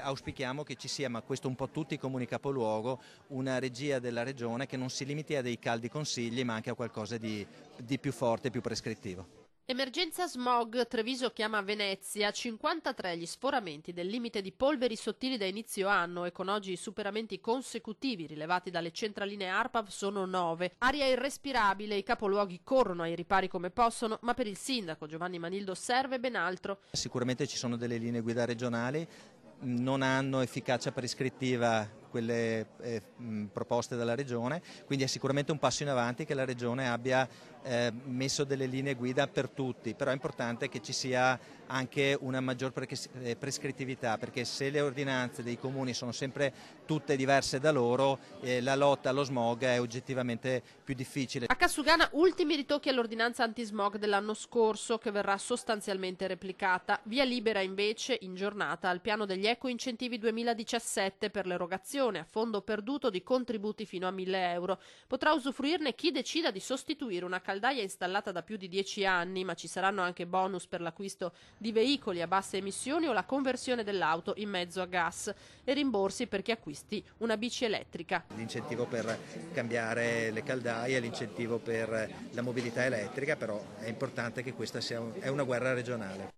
auspichiamo che ci sia, ma questo un po' tutti i comuni capoluogo, una regia della regione che non si limiti a dei caldi consigli ma anche a qualcosa di più forte, più prescrittivo. Emergenza smog, Treviso chiama Venezia, 53 gli sforamenti del limite di polveri sottili da inizio anno e con oggi i superamenti consecutivi rilevati dalle centraline ARPAV sono 9. Aria irrespirabile, i capoluoghi corrono ai ripari come possono, ma per il sindaco Giovanni Manildo serve ben altro. Sicuramente ci sono delle linee guida regionali, non hanno efficacia prescrittiva quelle proposte dalla Regione, quindi è sicuramente un passo in avanti che la Regione abbia messo delle linee guida per tutti, però è importante che ci sia anche una maggior prescrittività, perché se le ordinanze dei comuni sono sempre tutte diverse da loro, la lotta allo smog è oggettivamente più difficile. A Cassugana ultimi ritocchi all'ordinanza antismog dell'anno scorso che verrà sostanzialmente replicata. Via libera invece in giornata al piano degli eco-incentivi 2017 per l'erogazione a fondo perduto di contributi fino a 1.000 euro. Potrà usufruirne chi decida di sostituire una caldaia installata da più di 10 anni, ma ci saranno anche bonus per l'acquisto di veicoli a basse emissioni o la conversione dell'auto in mezzo a gas e rimborsi per chi acquisti una bici elettrica. L'incentivo per cambiare le caldaie, l'incentivo per la mobilità elettrica, però è importante che questa sia una guerra regionale.